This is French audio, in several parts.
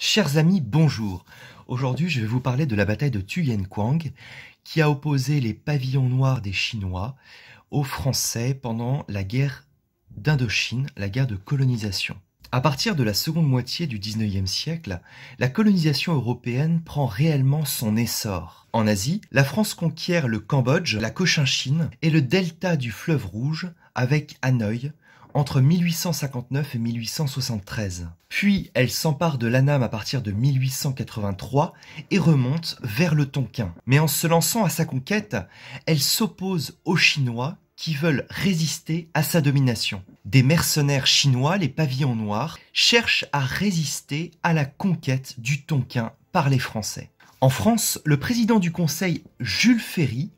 Chers amis, bonjour. Aujourd'hui, je vais vous parler de la bataille de Tuyên-Quang qui a opposé les pavillons noirs des Chinois aux Français pendant la guerre d'Indochine, la guerre de colonisation. À partir de la seconde moitié du XIXe siècle, la colonisation européenne prend réellement son essor. En Asie, la France conquiert le Cambodge, la Cochinchine et le delta du fleuve Rouge avec Hanoï, entre 1859 et 1873. Puis elle s'empare de l'Annam à partir de 1883 et remonte vers le Tonkin. Mais en se lançant à sa conquête, elle s'oppose aux Chinois qui veulent résister à sa domination. Des mercenaires chinois, les pavillons noirs, cherchent à résister à la conquête du Tonkin par les Français. En France, le président du Conseil, Jules Ferry,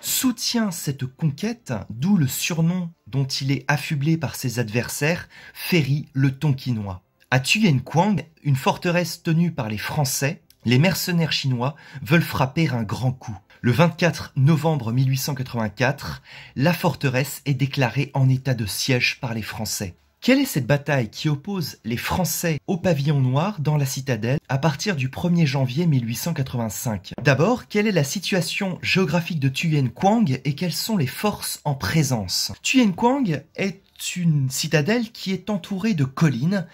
soutient cette conquête, d'où le surnom dont il est affublé par ses adversaires, Ferry le Tonkinois. À Tuyên-Quang, une forteresse tenue par les Français, les mercenaires chinois veulent frapper un grand coup. Le 24 novembre 1884, la forteresse est déclarée en état de siège par les Français. Quelle est cette bataille qui oppose les Français au pavillon noir dans la citadelle à partir du 1er janvier 1885? D'abord, quelle est la situation géographique de Tuyên-Quang et quelles sont les forces en présence? Tuyên-Quang est une citadelle qui est entourée de collines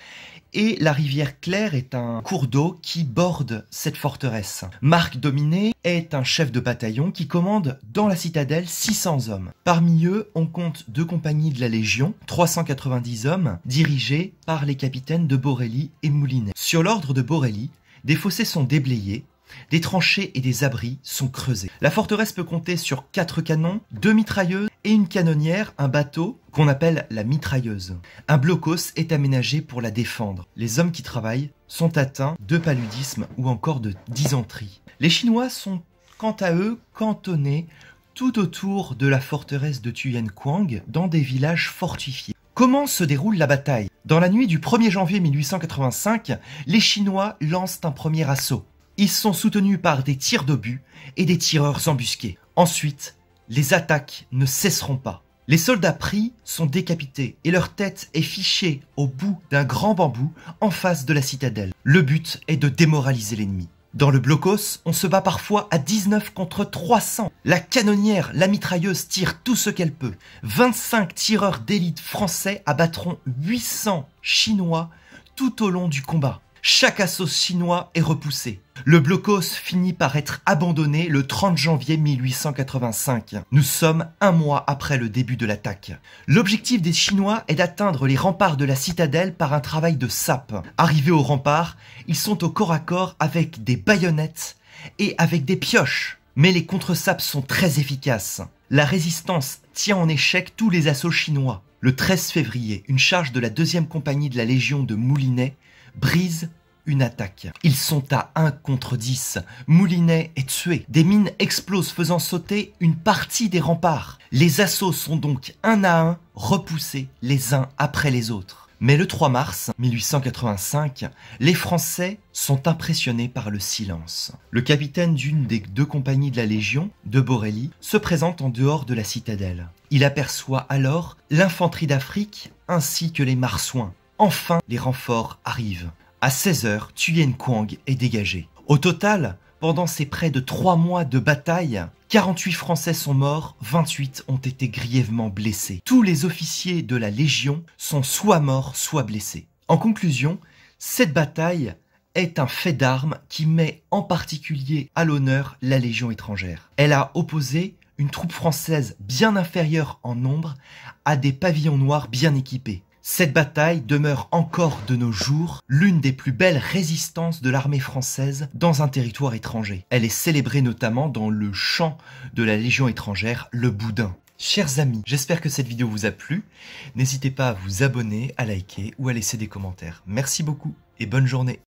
et la rivière Claire est un cours d'eau qui borde cette forteresse. Marc Dominé est un chef de bataillon qui commande dans la citadelle 600 hommes. Parmi eux, on compte 2 compagnies de la Légion, 390 hommes, dirigés par les capitaines de Borély et Moulinet. Sur l'ordre de Borély, des fossés sont déblayés, des tranchées et des abris sont creusés. La forteresse peut compter sur 4 canons, 2 mitrailleuses et une canonnière, un bateau qu'on appelle la mitrailleuse. Un blocos est aménagé pour la défendre. Les hommes qui travaillent sont atteints de paludisme ou encore de dysenterie. Les Chinois sont quant à eux cantonnés tout autour de la forteresse de Tuyên-Quang dans des villages fortifiés. Comment se déroule la bataille? Dans la nuit du 1er janvier 1885, les Chinois lancent un premier assaut. Ils sont soutenus par des tirs d'obus et des tireurs embusqués. Ensuite, les attaques ne cesseront pas. Les soldats pris sont décapités et leur tête est fichée au bout d'un grand bambou en face de la citadelle. Le but est de démoraliser l'ennemi. Dans le blocos, on se bat parfois à 19 contre 300. La canonnière, la mitrailleuse tire tout ce qu'elle peut. 25 tireurs d'élite français abattront 800 Chinois tout au long du combat. Chaque assaut chinois est repoussé. Le blocos finit par être abandonné le 30 janvier 1885. Nous sommes un mois après le début de l'attaque. L'objectif des Chinois est d'atteindre les remparts de la citadelle par un travail de sape. Arrivés aux remparts, ils sont au corps à corps avec des baïonnettes et avec des pioches. Mais les contre-sapes sont très efficaces. La résistance tient en échec tous les assauts chinois. Le 13 février, une charge de la 2e compagnie de la Légion de Moulinet brise une attaque. Ils sont à 1 contre 10. Moulinet est tué. Des mines explosent faisant sauter une partie des remparts. Les assauts sont donc un à un repoussés les uns après les autres. Mais le 3 mars 1885, les Français sont impressionnés par le silence. Le capitaine d'une des 2 compagnies de la Légion, de Borély, se présente en dehors de la citadelle. Il aperçoit alors l'infanterie d'Afrique ainsi que les marsouins. Enfin, les renforts arrivent. À 16h, Tuyên-Quang est dégagé. Au total, pendant ces près de 3 mois de bataille, 48 Français sont morts, 28 ont été grièvement blessés. Tous les officiers de la Légion sont soit morts, soit blessés. En conclusion, cette bataille est un fait d'armes qui met en particulier à l'honneur la Légion étrangère. Elle a opposé une troupe française bien inférieure en nombre à des pavillons noirs bien équipés. Cette bataille demeure encore de nos jours l'une des plus belles résistances de l'armée française dans un territoire étranger. Elle est célébrée notamment dans le chant de la Légion étrangère, le Boudin. Chers amis, j'espère que cette vidéo vous a plu. N'hésitez pas à vous abonner, à liker ou à laisser des commentaires. Merci beaucoup et bonne journée.